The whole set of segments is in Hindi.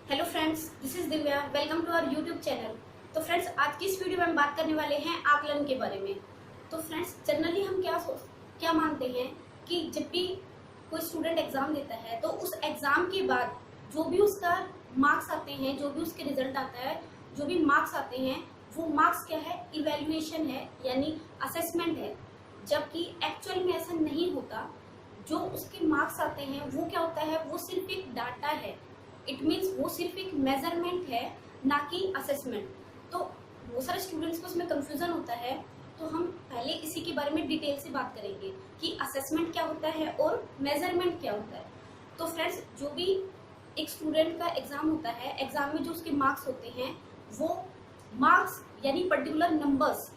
Hello friends, this is Divya. Welcome to our YouTube channel. तो फ्रेंड्स, आज की इस वीडियो में हम बात करने वाले हैं आकलन के बारे में। तो फ्रेंड्स, जनरली हम क्या मानते हैं कि जब भी कोई स्टूडेंट एग्जाम देता है तो उस एग्जाम के बाद जो भी उसका मार्क्स आते हैं, जो भी उसके रिजल्ट आता है, जो भी मार्क्स आते हैं, वो मार्क्स क्या है? इवेल्युएशन है, यानी असेसमेंट है। जबकि एक्चुअल में ऐसा नहीं होता। जो उसके मार्क्स आते हैं वो क्या होता है? वो सिर्फ एक डाटा है। इट मीन्स वो सिर्फ एक मेजरमेंट है, ना कि असेसमेंट। तो बहुत सारे स्टूडेंट्स को उसमें कंफ्यूजन होता है। तो हम पहले इसी के बारे में डिटेल से बात करेंगे कि असेसमेंट क्या होता है और मेजरमेंट क्या होता है। तो फ्रेंड्स, जो भी एक स्टूडेंट का एग्जाम होता है, एग्जाम में जो उसके मार्क्स होते हैं वो मार्क्स यानी पर्टिकुलर नंबर्स,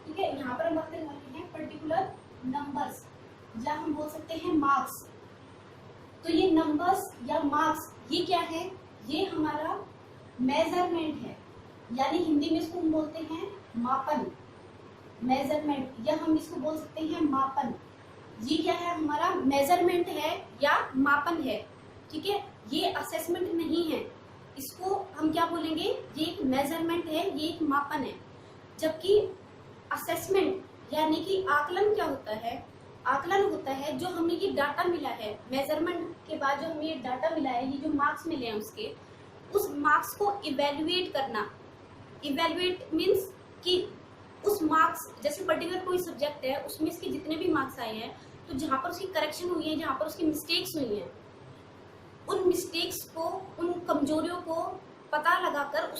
ठीक है। यहाँ पर हम बात करने वाले हैं पर्टिकुलर नंबर्स, या हम बोल सकते हैं मार्क्स। तो ये नंबर्स या मार्क्स ये क्या है? ये हमारा मेजरमेंट है, यानी हिंदी में इसको हम बोलते हैं मापन, मेजरमेंट, या हम इसको बोल सकते हैं मापन। ये क्या है? हमारा मेजरमेंट है या मापन है, ठीक है। ये असेसमेंट नहीं है। इसको हम क्या बोलेंगे? ये एक मेजरमेंट है, ये एक मापन है। जबकि असेसमेंट यानी कि आकलन क्या होता है? आकलन होता है जो हमें ये डाटा मिला है, मेजरमेंट के बाद जो हमें ये डाटा मिला है, ये जो मार्क्स मिले हैं उसके, उस मार्क्स को इवेल्युएट करना। इवेल्युएट मीन्स कि उस मार्क्स, जैसे पर्टिकुलर कोई सब्जेक्ट है उसमें इसके जितने भी मार्क्स आए हैं, तो जहाँ पर उसकी करेक्शन हुई है, जहाँ पर उसकी मिस्टेक्स हुई हैं, उन मिस्टेक्स को, उन कमजोरियों को पता लगाकर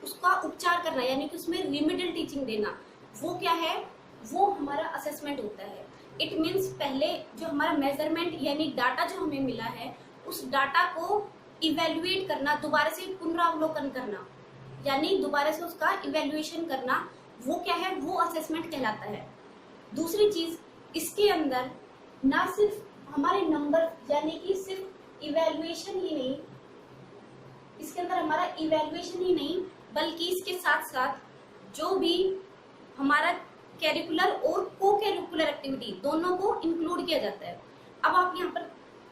उसका उपचार करना, यानी कि उसमें रिमेडियल टीचिंग देना, वो क्या है? वो हमारा असेसमेंट होता है। इट मीन्स पहले जो हमारा मेजरमेंट यानी डाटा जो हमें मिला है, उस डाटा को इवेल्युएट करना, दोबारा से पुनरावलोकन करना, यानी दोबारा से उसका इवेल्युएशन करना, वो क्या है? वो असेसमेंट कहलाता है। दूसरी चीज, इसके अंदर ना सिर्फ हमारे नंबर यानी कि सिर्फ इवेल्युएशन ही नहीं, इसके अंदर हमारा इवेल्युएशन ही नहीं, बल्कि इसके साथ साथ जो भी हमारा कैरिकुलर और को कैरिकुलर एक्टिविटी, दोनों को इंक्लूड किया जाता है। अब आप यहाँ पर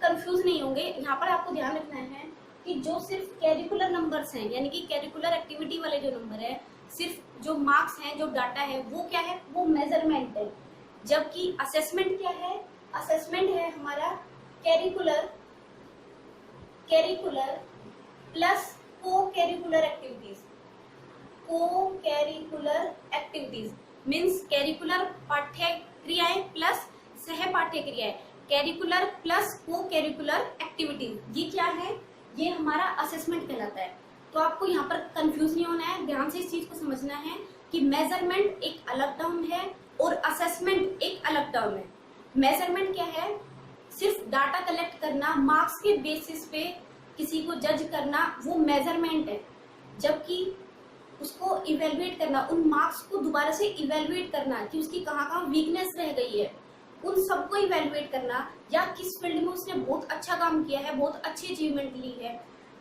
कंफ्यूज नहीं होंगे। यहाँ पर आपको ध्यान रखना है कि जो सिर्फ कैरिकुलर नंबर्स हैं, यानी कि कैरिकुलर एक्टिविटी वाले जो नंबर है, सिर्फ जो मार्क्स हैं, जो डाटा है, वो क्या है? वो मेजरमेंट है। जबकि असेसमेंट क्या है? असेसमेंट है हमारा कैरिकुलर प्लस को कैरिकुलर एक्टिविटीज। को कैरिकुलर एक्टिविटीज मीन्स कैरिकुलर पाठ्य क्रियाएं प्लस सह पाठ्य क्रियाएं, कैरिकुलर प्लस को कैरिकुलर एक्टिविटीज। ये क्या है? ये हमारा असेसमेंट कहलाता है। तो आपको यहाँ पर कंफ्यूज नहीं होना है, ध्यान से इस चीज को समझना है कि मेजरमेंट एक अलग टर्म है और असेसमेंट एक अलग टर्म है। मेजरमेंट क्या है? सिर्फ डाटा कलेक्ट करना, मार्क्स के बेसिस पे किसी को जज करना, वो मेजरमेंट है। जबकि उसको इवेल्युएट करना, उन मार्क्स को दोबारा से इवेल्युएट करना कि उसकी कहाँ कहाँ वीकनेस रह गई है, उन सबको इवेल्युएट करना, या किस फील्ड में उसने बहुत अच्छा काम किया है, बहुत अच्छी अचीवमेंट ली है,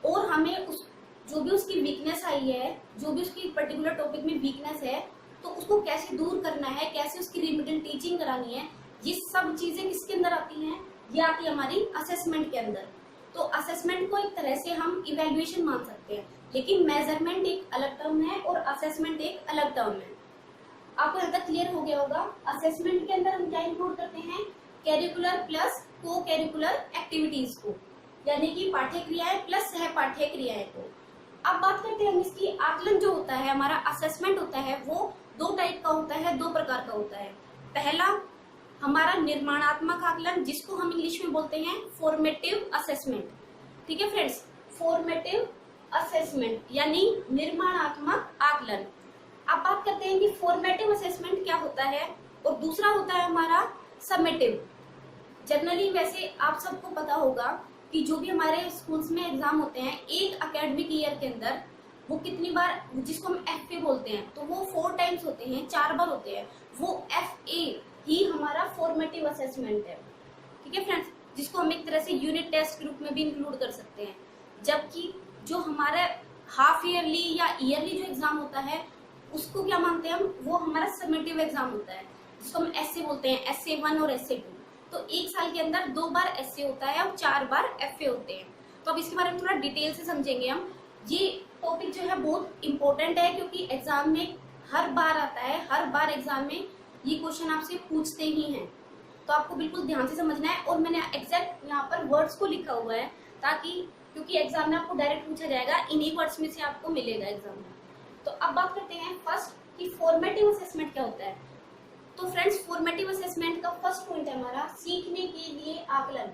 और हमें उस जो भी उसकी वीकनेस आई है, जो भी उसकी पर्टिकुलर टॉपिक में वीकनेस है, तो उसको कैसे दूर करना है, कैसे उसकी रिमेडियल टीचिंग करानी है, ये सब चीजें किसके अंदर आती हैं? ये आती है हमारी असेसमेंट के अंदर। तो असेसमेंट को एक तरह से हम इवेल्युएशन मान सकते हैं, लेकिन मेजरमेंट एक अलग टर्म है और असेसमेंट एक अलग टर्म है। आपको यहाँ तक क्लियर हो गया होगा। असेसमेंट के अंदर हम क्या इंक्लूड करते हैं? कैरिकुलर प्लस को कैरिकुलर एक्टिविटीज को, यानी कि पाठ्य क्रियाएं प्लस सह पाठ्य क्रियाएं को। अब बात करते हैं हम इसकी। आकलन जो होता है, हमारा असेसमेंट होता है, वो दो टाइप का होता है, दो प्रकार का होता है। पहला हमारा निर्माणात्मक आकलन, जिसको हम इंग्लिश में बोलते हैं फॉर्मेटिव असेसमेंट, ठीक है फ्रेंड्स। फॉर्मेटिव असेसमेंट यानी निर्माणात्मक आकलन। अब बात करते हैं कि फॉर्मेटिव असेसमेंट क्या होता है, और दूसरा होता है हमारा समेटिव। जनरली वैसे आप सबको पता होगा कि जो भी हमारे स्कूल्स में एग्जाम होते हैं एक एकेडमिक ईयर के अंदर, वो कितनी बार, जिसको हम FA बोलते हैं, तो वो 4 टाइम्स होते हैं, 4 बार होते हैं। वो FA ही हमारा फॉर्मेटिव असेसमेंट है, ठीक है फ्रेंड्स, जिसको हम एक तरह से यूनिट टेस्ट के रूप में भी इंक्लूड कर सकते हैं। जबकि जो हमारा हाफ ईयरली या ईयरली जो एग्जाम होता है, उसको क्या मानते हैं हम? वो हमारा समेटिव एग्जाम होता है, जिसको हम essay बोलते हैं, essay 1 और essay 2। तो एक साल के अंदर 2 बार essay होता है और 4 बार FA होते हैं। तो अब इसके बारे में थोड़ा डिटेल से समझेंगे हम। ये टॉपिक जो है बहुत इंपॉर्टेंट है, क्योंकि एग्जाम में हर बार आता है, हर बार एग्जाम में ये क्वेश्चन आपसे पूछते ही हैं। तो आपको बिल्कुल ध्यान से समझना है, और मैंने एग्जैक्ट यहाँ पर वर्ड्स को लिखा हुआ है, ताकि क्योंकि एग्जाम में आपको डायरेक्ट पूछा जाएगा, इन्हीं वर्ड्स में से आपको मिलेगा एग्जाम में। तो अब बात करते हैं फर्स्ट कि फॉर्मेटिव असेसमेंट क्या होता है। तो फ्रेंड्स, फॉर्मेटिव असेसमेंट का फर्स्ट पॉइंट है हमारा सीखने के लिए आकलन,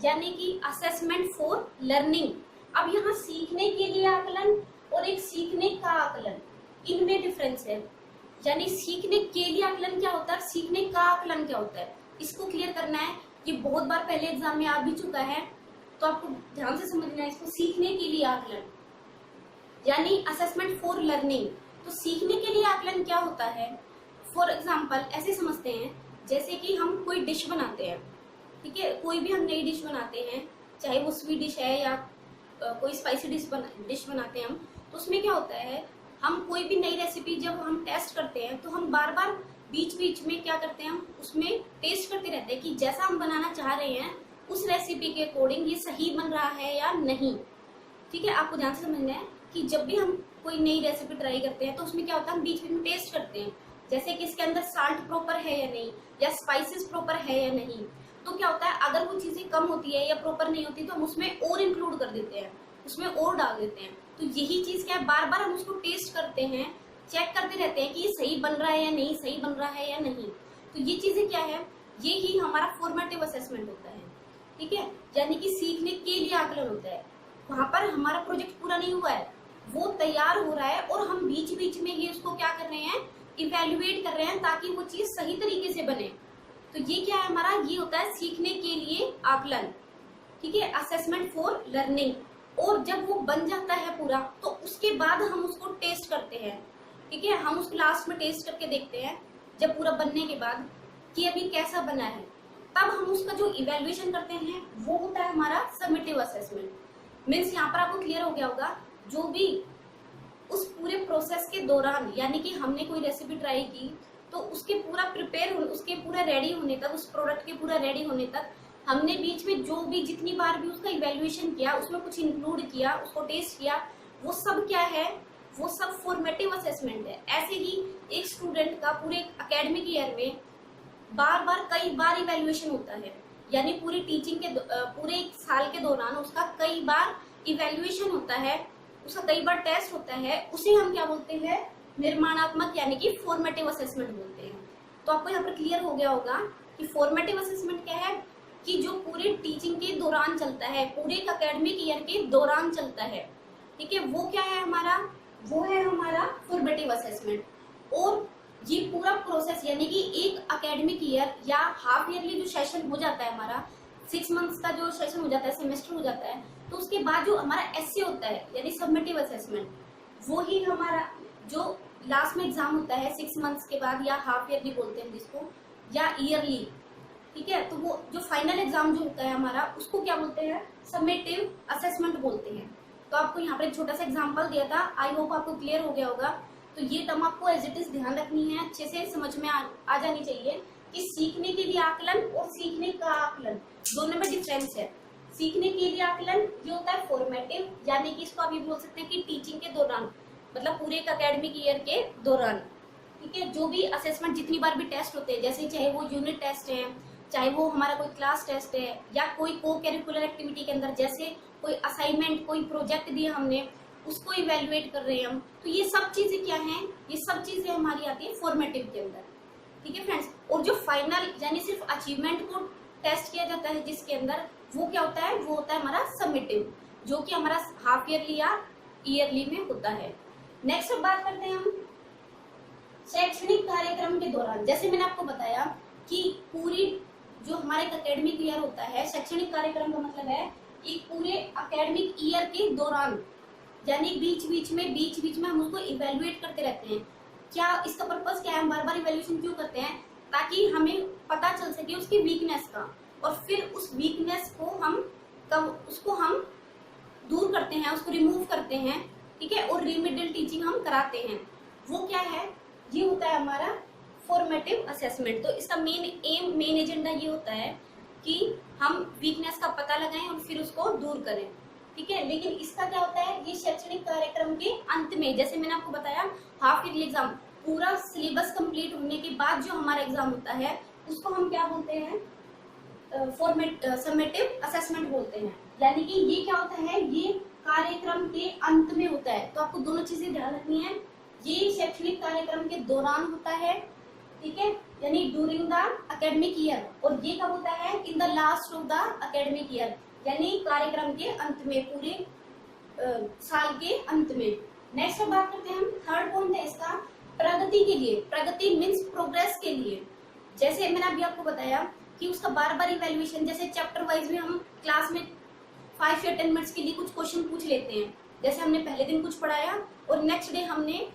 यानी कि असेसमेंट फॉर लर्निंग। अब यहाँ सीखने के लिए आकलन और एक सीखने का आकलन, इनमें डिफरेंस है। यानी सीखने के लिए आकलन क्या होता है, सीखने का आकलन क्या होता है, इसको क्लियर करना है। ये बहुत बार पहले एग्जाम में आ भी चुका है, तो आपको ध्यान से समझना है इसको। सीखने के लिए आकलन यानी असेसमेंट फॉर लर्निंग। तो सीखने के लिए आकलन क्या होता है, फॉर एग्जाम्पल ऐसे समझते हैं, जैसे कि हम कोई डिश बनाते हैं, ठीक है, कोई भी हम नई डिश बनाते हैं, चाहे वो स्वीट डिश है या कोई स्पाइसी डिश बनाते हैं हम, तो उसमें क्या होता है, हम कोई भी नई रेसिपी जब हम टेस्ट करते हैं तो हम बार बार बीच बीच में क्या करते हैं, हम उसमें टेस्ट करते रहते हैं कि जैसा हम बनाना चाह रहे हैं उस रेसिपी के अकॉर्डिंग ये सही बन रहा है या नहीं। ठीक है, आपको ध्यान से समझना है कि जब भी हम कोई नई रेसिपी ट्राई करते हैं तो उसमें क्या होता है, हम बीच बीच में टेस्ट करते हैं, जैसे कि इसके अंदर साल्ट प्रॉपर है या नहीं, या स्पाइसेस प्रॉपर है या नहीं। तो क्या होता है, अगर वो चीजें कम होती है या प्रॉपर नहीं होती तो हम उसमें और इंक्लूड कर देते हैं, उसमें और डाल देते हैं। तो यही चीज क्या है, बार बार हम उसको टेस्ट करते हैं, चेक करते रहते हैं कि ये सही बन रहा है या नहीं, सही बन रहा है या नहीं। तो ये चीजें क्या है, ये ही हमारा फॉर्मेटिव असेसमेंट होता है। ठीक है, यानी कि सीखने के लिए आकलन होता है। वहां पर हमारा प्रोजेक्ट पूरा नहीं हुआ है, वो तैयार हो रहा है, और हम बीच बीच में ये उसको क्या कर रहे हैं, इवेल्युएट कर रहे हैं, ताकि वो चीज सही तरीके से बने। तो ये क्या है हमारा, ये होता है सीखने के लिए आकलन। ठीक है, असेसमेंट फॉर लर्निंग। और जब वो बन जाता है पूरा, तो उसके बाद हम उसको टेस्ट करते हैं। ठीक है, हम उसको लास्ट में टेस्ट करके देखते हैं, जब पूरा बनने के बाद कि अभी कैसा बना है, तब हम उसका जो इवेल्युएशन करते हैं वो होता है हमारा समेटिव असेसमेंट। मीन्स यहाँ पर आपको क्लियर हो गया होगा, जो भी उस पूरे प्रोसेस के दौरान, यानी कि हमने कोई रेसिपी ट्राई की, तो उसके पूरा प्रिपेयर होने, उसके पूरा रेडी होने तक, उस प्रोडक्ट के पूरा रेडी होने तक हमने बीच में जो भी जितनी बार भी उसका इवेल्युएशन किया, उसमें कुछ इंक्लूड किया, उसको टेस्ट किया, वो सब क्या है, वो सब फॉर्मेटिव असेसमेंट है। ऐसे ही एक स्टूडेंट का पूरे एकेडमिक ईयर में बार बार कई बार इवेल्युएशन होता है, यानी पूरी टीचिंग के पूरे एक साल के दौरान उसका कई बार इवेल्युएशन होता है, उसका कई बार टेस्ट होता है। उसे हम क्या बोलते हैं, निर्माणात्मक यानी कि फॉर्मेटिव असेसमेंट बोलते हैं। तो आपको यहाँ पर क्लियर हो गया होगा कि फॉर्मेटिव असेसमेंट क्या है, कि जो पूरे टीचिंग के दौरान चलता है, पूरे एकेडमिक ईयर के दौरान चलता है। ठीक है, वो क्या है हमारा, वो है हमारा फॉर्मेटिव असेसमेंट। और ये पूरा प्रोसेस, यानी कि एक एकेडमिक ईयर या हाफ ईयरली जो सेशन हो जाता है हमारा, 6 मंथ्स का जो सेशन हो जाता है, सेमेस्टर हो जाता है, तो उसके बाद जो हमारा एसए होता है, यानी सबमिटिव असेसमेंट, वो ही हमारा जो लास्ट में एग्जाम होता है 6 मंथ्स के बाद, या हाफ ईयरली बोलते हैं जिसको, या ईयरली। ठीक है, तो वो जो फाइनल एग्जाम जो होता है हमारा, उसको क्या बोलते हैं, समेटिव असेसमेंट बोलते हैं। तो आपको यहाँ पर एक छोटा सा एग्जांपल दिया था, आई होप आपको क्लियर हो गया होगा। तो ये टर्म आपको एज इट इज ध्यान रखनी है, अच्छे से समझ में आ जानी चाहिए कि सीखने के लिए आकलन और सीखने का आकलन दोनों में डिफरेंस है। सीखने के लिए आकलन ये होता है फॉर्मेटिव, यानी कि इसको आप ये बोल सकते हैं कि टीचिंग के दौरान, मतलब पूरे एक एकेडमिक ईयर के दौरान। ठीक है, जो भी असेसमेंट जितनी बार भी टेस्ट होते हैं, जैसे चाहे वो यूनिट टेस्ट है, चाहे वो हमारा कोई क्लास टेस्ट है, या कोई को करिकुलर एक्टिविटी के अंदर जैसे कोई असाइनमेंट, कोई प्रोजेक्ट दिया हमने, उसको इवेल्युएट कर रहे हैं हम, तो ये सब चीजें क्या हैं, ये सब चीजें हमारी आती है फॉर्मेटिव के अंदर। ठीक है फ्रेंड्स, और जो फाइनल यानी सिर्फ अचीवमेंट को टेस्ट किया जाता है जिसके अंदर, वो क्या होता है, वो होता है हमारा समेटिव, जो कि हमारा हाफ ईयरली या ईयरली में होता है। नेक्स्ट अब बात करते हैं हम शैक्षणिक कार्यक्रम के दौरान। जैसे मैंने आपको बताया कि पूरी जो हमारे एकेडमिक ईयर होता है, शैक्षणिक कार्यक्रम का मतलब है एक पूरे एकेडमिक ईयर के दौरान, यानी बीच बीच में हम उसको इवेल्युएट करते रहते हैं। क्या इसका पर्पस क्या है, हम बार बार इवेल्युएशन क्यों करते हैं, ताकि हमें पता चल सके उसकी वीकनेस का, और फिर उस वीकनेस को हम दूर करते हैं, उसको रिमूव करते हैं। ठीक है, और रिमेडियल टीचिंग हम कराते हैं। वो क्या है, ये होता है हमारा फॉर्मेटिव असेसमेंट। तो इसका मेन एजेंडा ये होता है कि हम वीकनेस का पता लगाएं और फिर उसको दूर करें। ठीक है। लेकिन इसका क्या होता है, ये शैक्षणिक कार्यक्रम के अंत में, जैसे मैंने आपको बताया हाफ ईयरली एग्जाम, पूरा सिलेबस कंप्लीट होने के बाद जो हमारा एग्जाम होता है उसको हम क्या बोलते हैं, समेटिव असेसमेंट बोलते हैं। यानी कि ये क्या होता है, ये कार्यक्रम के अंत में होता है। तो आपको दोनों चीजें ध्यान रखनी है, ये शैक्षणिक कार्यक्रम के दौरान होता है, ठीक है, यानी ड्यूरिंग द एकेडमिक ईयर, और ये कब होता है, in the last of the academic year, यानी कार्यक्रम के अंत में, पूरे साल के अंत में। नेक्स्ट बात करते हैं हम, थर्ड पॉइंट है इसका, प्रगति के लिए। प्रगति मीन्स प्रोग्रेस के लिए। जैसे मैंने अभी आपको बताया कि उसका बार बार इवैल्यूएशन, जैसे चैप्टर वाइज में हम क्लास में 5 या 10 मिनट्स के लिए कुछ क्वेश्चन पूछ लेते हैं। जैसे हमने पहले दिन कुछ पढ़ाया और नेक्स्ट डे हमने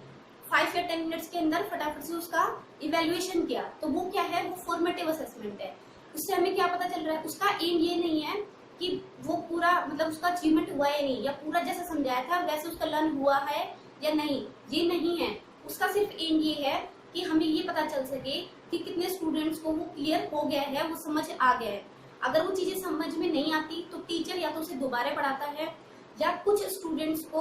5 या 10 मिनट्स के अंदर फटाफट से उसका इवैल्यूएशन किया, तो वो क्या है, वो फॉर्मेटिव असेसमेंट है। उससे हमें क्या पता चल रहा है, उसका एम ये नहीं है कि वो पूरा मतलब उसका अचीवमेंट हुआ है नहीं, या पूरा जैसा समझाया था वैसे उसका लर्न हुआ है या नहीं, ये नहीं है। उसका सिर्फ एम ये है कि हमें ये पता चल सके कि कितने स्टूडेंट्स को वो क्लियर हो गया है, वो समझ आ गया है। अगर वो चीजें समझ में नहीं आती तो टीचर या तो उसे दोबारा पढ़ाता है, या कुछ स्टूडेंट्स को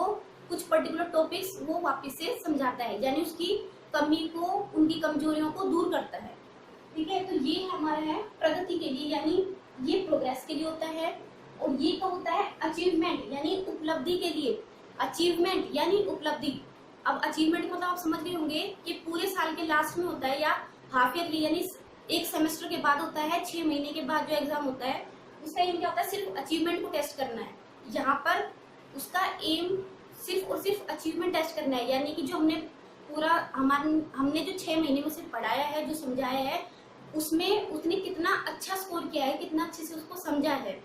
कुछ पर्टिकुलर टॉपिक्स वो वापस से समझाता है, यानी उसकी कमी को, उनकी कमजोरियों को दूर करता है। ठीक है, तो ये हमारा है प्रगति के लिए, यानी ये प्रोग्रेस के लिए होता है। और ये कब होता है, अचीवमेंट यानी उपलब्धि के लिए। अचीवमेंट यानी उपलब्धि। अब अचीवमेंट मतलब आप समझ गए होंगे कि पूरे साल के लास्ट में होता है, या हाफ ईयरली यानी एक सेमेस्टर के बाद होता है, 6 महीने के बाद जो एग्जाम होता है, उसका एम क्या होता है, सिर्फ अचीवमेंट को टेस्ट करना है। यहाँ पर उसका एम सिर्फ और सिर्फ अचीवमेंट टेस्ट करना है, यानी कि जो हमने पूरा हमने जो 6 महीने में से पढ़ाया है, जो समझाया है, उसमें उसने कितना अच्छा स्कोर किया है, कितना अच्छे से उसको समझा है।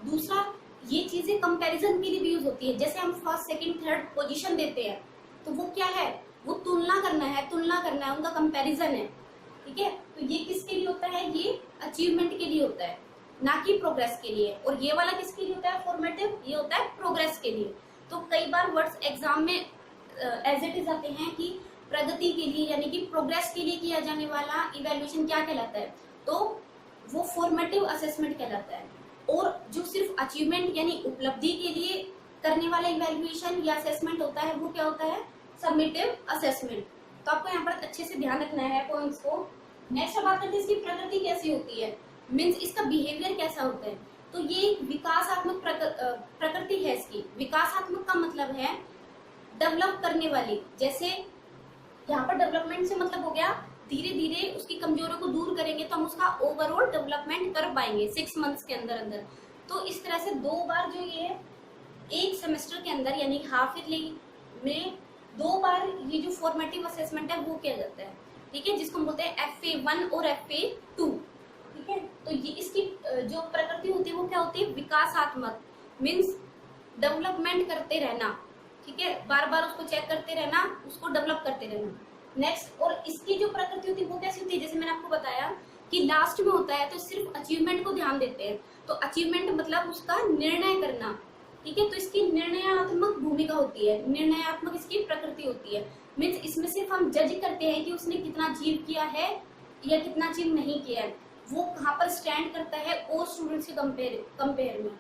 दूसरा, ये चीजें कंपैरिजन के लिए भी यूज होती है। जैसे हम फर्स्ट सेकंड थर्ड पोजीशन देते हैं, तो वो क्या है, वो तुलना करना है, उनका कंपैरिजन है। ठीक है, तो ये किसके लिए होता है, ये अचीवमेंट के लिए होता है, ना कि प्रोग्रेस के लिए। और ये वाला किसके लिए होता है, फॉर्मेटिव, ये होता है प्रोग्रेस के लिए। तो कई बार वर्ड्स एग्जाम में एज इट इज आते हैं कि प्रगति के लिए यानी कि प्रोग्रेस के लिए किया जाने वाला इवैल्यूएशन क्या कहलाता है, तो वो फॉर्मेटिव असेसमेंट कहलाता है। और जो सिर्फ अचीवमेंट यानी उपलब्धि के लिए करने वाला इवैल्यूएशन या असेसमेंट होता है, वो क्या होता है, समेटिव असेसमेंट। तो आपको यहाँ पर अच्छे से ध्यान रखना है पॉइंट्स को। नेक्स्ट बात करते हैं इसकी प्रकृति कैसी होती है, मीन्स इसका बिहेवियर कैसा होता है। तो ये एक विकासात्मक प्रकृति है इसकी। विकासात्मक का मतलब है डेवलप करने वाली। जैसे यहाँ पर डेवलपमेंट से मतलब हो गया धीरे धीरे उसकी कमजोरियों को दूर करेंगे तो हम उसका ओवरऑल डेवलपमेंट कर पाएंगे 6 मंथ्स के अंदर अंदर। तो इस तरह से 2 बार जो ये एक सेमेस्टर के अंदर यानी हाफ ईयरली में 2 बार ये जो फॉर्मेटिव असेसमेंट है वो किया जाता है। ठीक है, जिसको हम बोलते हैं FA1 और FA2। ठीक है, तो ये इसकी जो प्रकृति होती है वो क्या होती है, विकासात्मक, मीन्स डेवलपमेंट करते रहना। ठीक है, बार बार उसको चेक करते रहना, उसको डेवलप करते रहना। नेक्स्ट, और इसकी जो प्रकृति होती है वो कैसी होती है, जैसे मैंने आपको बताया कि लास्ट में होता है तो सिर्फ अचीवमेंट को ध्यान देते हैं। तो अचीवमेंट मतलब उसका निर्णय करना। ठीक है, तो इसकी निर्णयात्मक भूमिका होती है, निर्णयात्मक इसकी प्रकृति होती है। मीन्स इसमें सिर्फ हम जज करते हैं कि उसने कितना अचीव किया है या कितना अचीव नहीं किया है, वो कहाँ पर स्टैंड करता है और स्टूडेंट्स के कंपेयर में।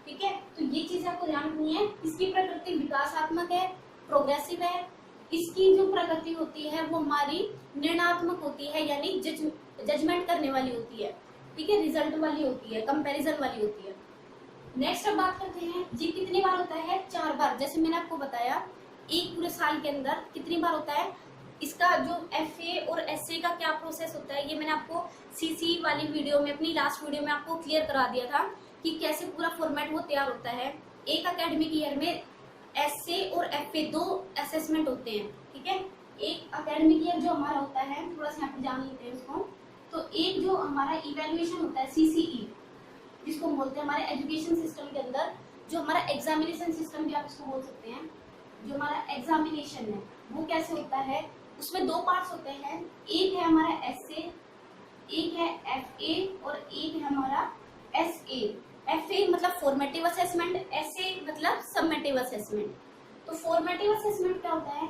ठीक है, तो ये चीज आपको ध्यान रखनी है। इसकी प्रकृति विकासात्मक है, प्रोग्रेसिव है। इसकी जो प्रकृति होती है वो हमारी निर्णयात्मक होती है, यानी जजमेंट करने वाली होती है। ठीक है, रिजल्ट वाली होती है, कंपैरिजन वाली होती है। नेक्स्ट अब बात करते हैं ये कितनी बार होता है, 4 बार। जैसे मैंने आपको बताया एक पूरे साल के अंदर कितनी बार होता है। इसका जो FA और SA का क्या प्रोसेस होता है, ये मैंने आपको CC वाली वीडियो में, अपनी लास्ट वीडियो में आपको क्लियर करा दिया था कि कैसे पूरा फॉर्मेट वो तैयार होता है। एक एकेडमिक ईयर में SA और FA 2 असेसमेंट होते हैं। ठीक है, एक एकेडमिक ईयर जो हमारा होता है, थोड़ा सा यहाँ पे जान लेते हैं उसको। तो एक जो हमारा इवेल्युएशन होता है CCE, जिसको हम बोलते हैं हमारे एजुकेशन सिस्टम के अंदर, जो हमारा एग्जामिनेशन सिस्टम भी आप इसको बोल सकते हैं, जो हमारा एग्जामिनेशन है वो कैसे होता है, उसमें 2 पार्ट्स होते हैं। एक है हमारा SA, एक है FA और एक है हमारा SA। FA मतलब फॉर्मेटिव असेसमेंट, SA मतलब समेटिव असेसमेंट। तो फॉर्मेटिव असेसमेंट क्या होता है,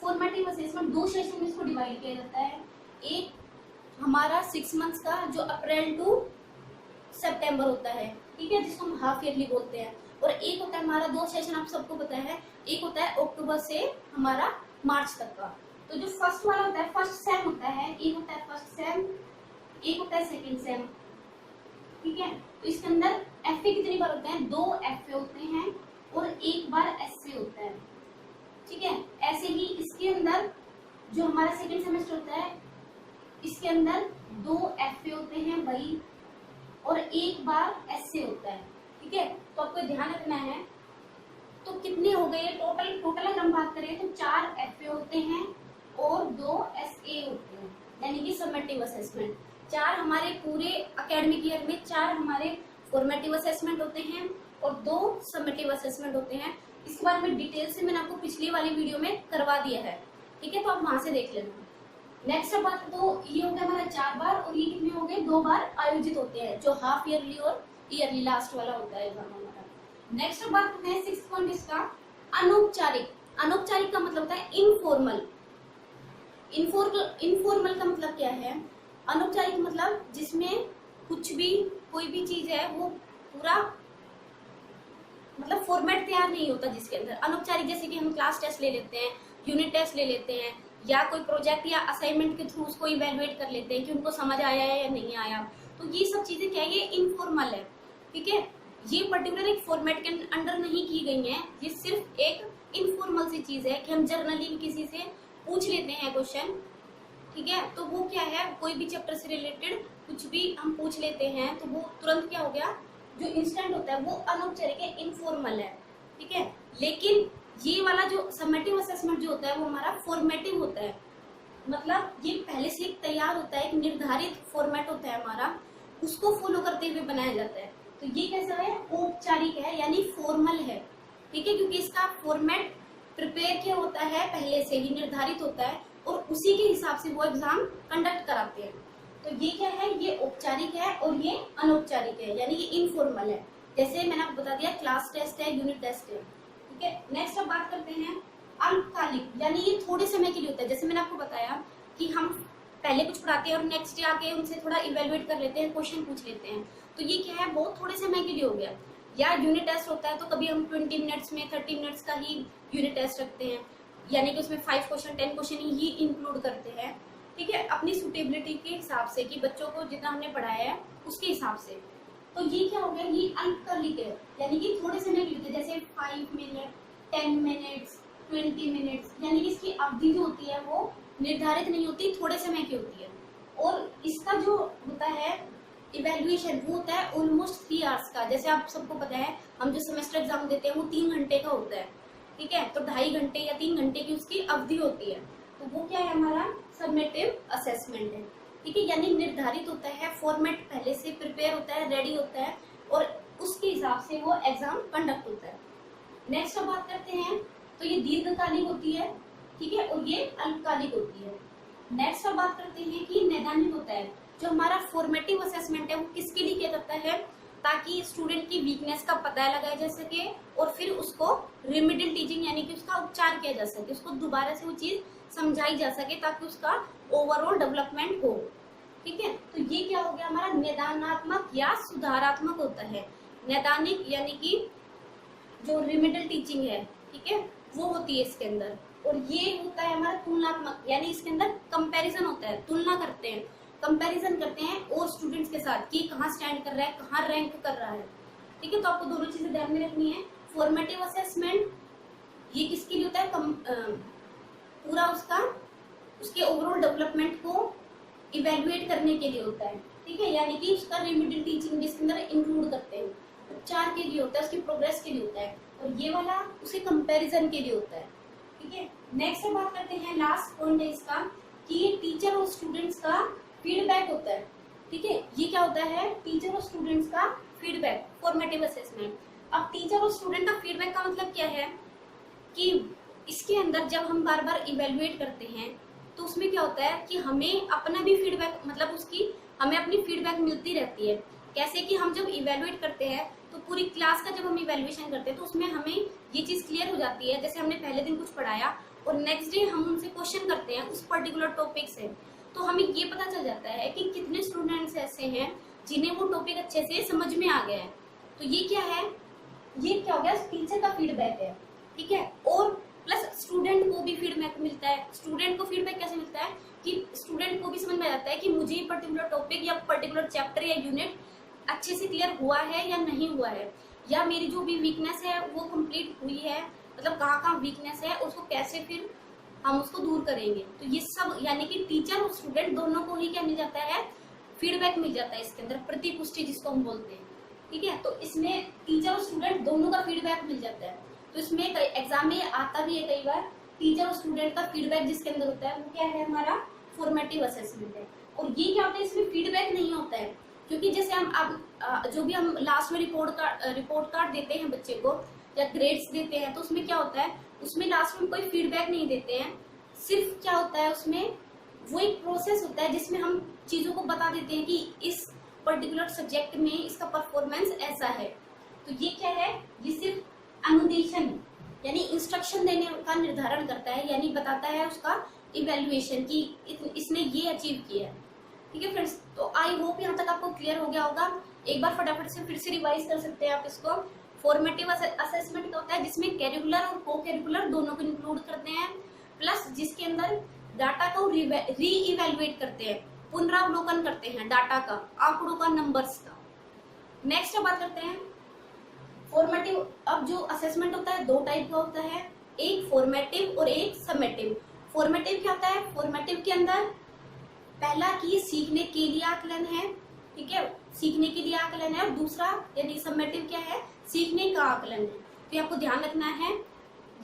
फॉर्मेटिव असेसमेंट 2 सेशन में इसको डिवाइड किया जाता है। एक हमारा 6 मंथ्स का जो अप्रैल टू सितंबर होता है, ठीक है, जिसको हम हाफ ईयरली बोलते हैं। और एक होता है हमारा 2 सेशन, आप सबको पता है, एक होता है अक्टूबर से हमारा मार्च तक का। तो जो फर्स्ट वाला होता है, फर्स्ट सेम होता है, एक होता है फर्स्ट सेम, एक होता है सेकंड सेम, ठीक है। तो इसके अंदर एफए कितनी बार होते हैं, 2 एफए होते हैं और 1 बार एसए होता है, ठीक है। ऐसे ही इसके अंदर जो हमारा सेकंड सेमेस्टर होता है, इसके अंदर 2 एफए होते हैं वही, और 1 बार एसए होता है, ठीक है। तो आपको ध्यान रखना है। तो कितने हो गए टोटल अगर हम बात करें तो 4 एफए होते हैं और 2 एसए होते हैं, यानी कि समेटिव असेसमेंट। 4 हमारे पूरे एकेडमिक ईयर में 4 हमारे फॉर्मेटिव असेसमेंट होते हैं और 2 समेटिव असेसमेंट होते हैं। इसके बारे में डिटेल से मैंने आपको पिछली वाली वीडियो में करवा दिया है, ठीक है, तो आप वहां से देख लेना। नेक्स्ट बात, तो ये हो गया हमारा 4 बार, और ये कितने हो गए, 2 बार आयोजित होते हैं, जो हाफ ईयरली और ईयरली लास्ट वाला होता है एग्जाम हमारा। नेक्स्ट बात करते हैं 6th पॉइंट इसका, अनौपचारिक। अनौपचारिक का मतलब होता है इनफॉर्मल। इनफॉर्मल का मतलब क्या है, अनौपचारिक मतलब जिसमें कुछ भी कोई भी चीज है वो पूरा मतलब फॉर्मेट तैयार नहीं होता जिसके अंदर। अनौपचारिक जैसे कि हम क्लास टेस्ट ले लेते हैं, यूनिट टेस्ट ले लेते हैं, या कोई प्रोजेक्ट या असाइनमेंट के थ्रू उसको इवेलुएट कर लेते हैं कि उनको समझ आया है या नहीं आया। तो ये सब चीजें क्या है, ये इनफॉर्मल है, ठीक है। ये पर्टिकुलर एक फॉर्मेट के अंडर नहीं की गई है, ये सिर्फ एक इनफॉर्मल सी चीज है कि हम जर्नली किसी से पूछ लेते हैं क्वेश्चन, ठीक है। तो वो क्या है, कोई भी चैप्टर से रिलेटेड कुछ भी हम पूछ लेते हैं तो वो तुरंत क्या हो गया, जो इंस्टेंट होता है वो अनौपचारिक है, इनफॉर्मल है, ठीक है। लेकिन ये वाला जो समेटिव असेसमेंट जो होता है वो हमारा फॉर्मेटिव होता है, मतलब ये पहले से एक तैयार होता है, एक निर्धारित फॉर्मेट होता है हमारा, उसको फॉलो करते हुए बनाया जाता है। तो ये कैसा है, औपचारिक है, यानी फॉर्मल है, ठीक है, क्योंकि इसका फॉर्मेट प्रिपेयर किया होता है, पहले से ही निर्धारित होता है और उसी के हिसाब से वो एग्जाम कंडक्ट कराते हैं। तो ये क्या है, ये औपचारिक है और ये अनौपचारिक है, यानी ये इनफॉर्मल है। जैसे मैंने आपको बता दिया, क्लास टेस्ट है, यूनिट टेस्ट है, ठीक है। नेक्स्ट अब बात करते हैं अल्पकालिक, यानी ये थोड़े समय के लिए होता है। जैसे मैंने आपको बताया कि हम पहले कुछ पढ़ाते हैं और नेक्स्ट डे आके उनसे थोड़ा इवेलुएट कर लेते हैं, क्वेश्चन पूछ लेते हैं, तो ये क्या है, बहुत थोड़े समय के लिए हो गया। या यूनिट टेस्ट होता है तो कभी हम 20 मिनट्स में 30 मिनट्स का ही यूनिट टेस्ट रखते हैं, यानी कि उसमें 5 क्वेश्चन 10 क्वेश्चन ही इंक्लूड करते हैं, ठीक है, अपनी सुटेबिलिटी के हिसाब से कि बच्चों को जितना हमने पढ़ाया है उसके हिसाब से। तो ये क्या हो गया, ये अल्पकालिक है, यानी कि थोड़े समय के लिए, जैसे 5 मिनट 10 मिनट्स 20 मिनट्स, यानी कि इसकी अवधि जो होती है वो निर्धारित नहीं होती, थोड़े समय की होती है। और इसका जो होता है इवेल्युएशन वो होता है ऑलमोस्ट 3 आवर्स का। जैसे आप सबको पता है हम जो सेमेस्टर एग्जाम देते हैं वो 3 घंटे का होता है, ठीक है, तो 2.5 घंटे या 3 घंटे की उसकी अवधि होती है। तो वो क्या है, हमारा समेटिव असेसमेंट है, ठीक है, यानी निर्धारित होता है, फॉर्मेट पहले से प्रिपेयर होता है, रेडी होता है और उसके हिसाब से वो एग्जाम कंडक्ट होता है। नेक्स्ट अब बात करते हैं, तो ये दीर्घकालिक होती है, ठीक है, और ये अल्पकालिक होती है। नेक्स्ट अब बात करते हैं कि नैदानिक होता है। जो हमारा फॉर्मेटिव असेसमेंट है वो किसके लिए किया जाता है, ताकि स्टूडेंट की वीकनेस का पता लगाया जा सके और फिर उसको रिमेडियल टीचिंग यानी कि उसका उपचार किया जा सके, उसको दोबारा से वो चीज समझाई जा सके ताकि उसका ओवरऑल डेवलपमेंट हो, ठीक है। तो ये क्या हो गया, हमारा निदानात्मक या सुधारात्मक होता है। नैदानिक यानी कि जो रिमेडियल टीचिंग है, ठीक है, वो होती है इसके अंदर। और ये होता है हमारा तुलनात्मक, यानी इसके अंदर कंपैरिजन होता है, तुलना करते हैं, कंपैरिजन करते हैं और स्टूडेंट्स के साथ कि कहाँ स्टैंड कर रहा है, कहाँ रैंक कर रहा है, ठीक है। तो आपको दोनों चीजें ध्यान में रखनी है। फॉर्मेटिव असेसमेंट ये किसके लिए होता है, पूरा उसके ओवरऑल डेवलपमेंट को इवेल्युएट करने के लिए होता है, ठीक है, यानी कि उसका रिमेडियल टीचिंग जिसके अंदर इंक्लूड करते हैं, उपचार के लिए होता है, उसकी प्रोग्रेस के लिए होता है। और ये वाला उसे कंपैरिजन के लिए होता है, ठीक है। नेक्स्ट हम बात करते हैं, लास्ट पॉइंट है इसका कि ये टीचर और स्टूडेंट्स का फीडबैक होता है, ठीक है। ये क्या होता है, टीचर और स्टूडेंट्स का फीडबैक, फॉर्मेटिव असेसमेंट। अब टीचर और स्टूडेंट का फीडबैक का मतलब क्या है कि इसके अंदर जब हम बार बार इवेल्युएट करते हैं तो उसमें क्या होता है कि हमें अपना भी फीडबैक, मतलब हमें अपनी फीडबैक मिलती रहती है। कैसे कि हम जब इवेल्युएट करते हैं तो पूरी क्लास का जब हम इवेल्युएशन करते हैं तो उसमें हमें ये चीज क्लियर हो जाती है, जैसे हमने पहले दिन कुछ पढ़ाया और नेक्स्ट डे हम उनसे क्वेश्चन करते हैं उस पर्टिकुलर टॉपिक से, तो हमें ये पता चल जाता है कि कितने स्टूडेंट्स ऐसे हैं जिन्हें वो टॉपिक अच्छे से समझ में आ गया है। तो ये क्या है, ये क्या हो गया, टीचर का फीडबैक है, ठीक है। और प्लस स्टूडेंट को भी फीडबैक मिलता है। स्टूडेंट को फीडबैक कैसे मिलता है कि स्टूडेंट को भी समझ में आ जाता है कि मुझे ये पर्टिकुलर टॉपिक या पर्टिकुलर चैप्टर या यूनिट अच्छे से क्लियर हुआ है या नहीं हुआ है, या मेरी जो भी वीकनेस है वो कंप्लीट हुई है, मतलब कहाँ कहाँ वीकनेस है उसको कैसे फिर हम उसको दूर करेंगे। तो ये सब यानी कि टीचर और स्टूडेंट दोनों को ही क्या मिल जाता है, फीडबैक मिल जाता है इसके अंदर, प्रतिपुष्टि जिसको हम बोलते हैं, ठीक है। तो इसमें टीचर और स्टूडेंट दोनों का फीडबैक मिल जाता है। तो इसमें एग्जाम में आता भी है कई बार, टीचर और स्टूडेंट का फीडबैक जिसके अंदर होता है वो क्या है, हमारा फॉर्मेटिव असेसमेंट है। और ये क्या होता है, इसमें फीडबैक नहीं होता है, क्योंकि जैसे हम अब जो भी हम लास्ट में रिपोर्ट कार्ड देते हैं बच्चे को या ग्रेड्स देते हैं, तो उसमें क्या होता है, उसमें लास्ट में कोई फीडबैक नहीं देते हैं। सिर्फ क्या होता है उसमें, वो एक प्रोसेस होता है जिसमें हम चीजों को बता देते हैं कि इस पर्टिकुलर सब्जेक्ट में इसका परफॉर्मेंस ऐसा है। तो ये क्या है, ये सिर्फ अनुदेशन यानी इंस्ट्रक्शन देने का निर्धारण करता है, यानी बताता है उसका इवेल्युएशन कि इसने ये अचीव किया है, ठीक है फ्रेंड्स। तो आई होप यहाँ तक आपको क्लियर हो गया होगा। एक बार फटाफट से फिर से रिवाइज कर सकते हैं आप इसको। फॉर्मेटिव असेसमेंट होता है जिसमें कैरिकुलर और को कैरिकुलर दोनों को इंक्लूड करते हैं, प्लस जिसके अंदर डाटा को री इवेल्युएट करते हैं, पुनरावलोकन करते हैं डाटा का, आंकड़ों का, नंबर्स का। नेक्स्ट बात करते हैं फॉर्मेटिव। अब जो असेसमेंट होता है दो टाइप का होता है, एक फॉर्मेटिव और एक समेटिव। फॉर्मेटिव क्या होता है, फॉर्मेटिव के अंदर पहला कि सीखने के लिए आकलन है, ठीक है, सीखने के लिए आकलन है, और दूसरा यानी समेटिव क्या है, सीखने का आकलन है। तो आपको ध्यान रखना है,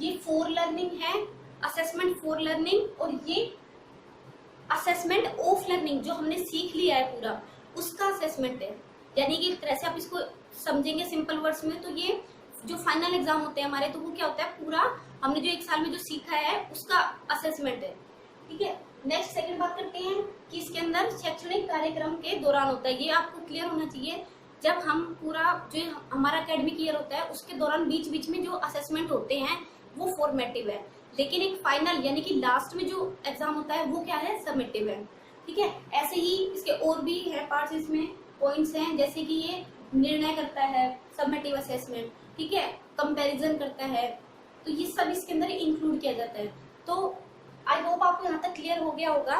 ये फॉर लर्निंग है, असेसमेंट फॉर लर्निंग, और ये असेसमेंट ऑफ लर्निंग जो हमने सीख लिया है पूरा उसका असेसमेंट है। यानी कि एक तरह से आप इसको समझेंगे सिंपल वर्ड्स में, तो ये जो फाइनल एग्जाम होते हैं हमारे, तो वो क्या होता है, पूरा हमने जो एक साल में जो सीखा है उसका असेसमेंट है, ठीक है। नेक्स्ट सेकंड बात करते हैं कि इसके अंदर शैक्षणिक कार्यक्रम के दौरान होता है। ये आपको क्लियर होना चाहिए, जब हम पूरा जो हमारा एकेडमिक ईयर होता है उसके दौरान बीच बीच में जो असेसमेंट होते हैं वो फॉर्मेटिव है, लेकिन एक फाइनल यानी कि लास्ट में जो एग्जाम होता है वो क्या है, समेटिव है, ठीक है। ऐसे ही इसके और भी है पार्ट्स, इसमें पॉइंट्स हैं, जैसे कि ये निर्णय करता है समेटिव असेसमेंट, ठीक है, कंपैरिजन करता है, तो ये सब इसके अंदर इंक्लूड किया जाता है। तो आई होप आपको यहाँ तक क्लियर हो गया होगा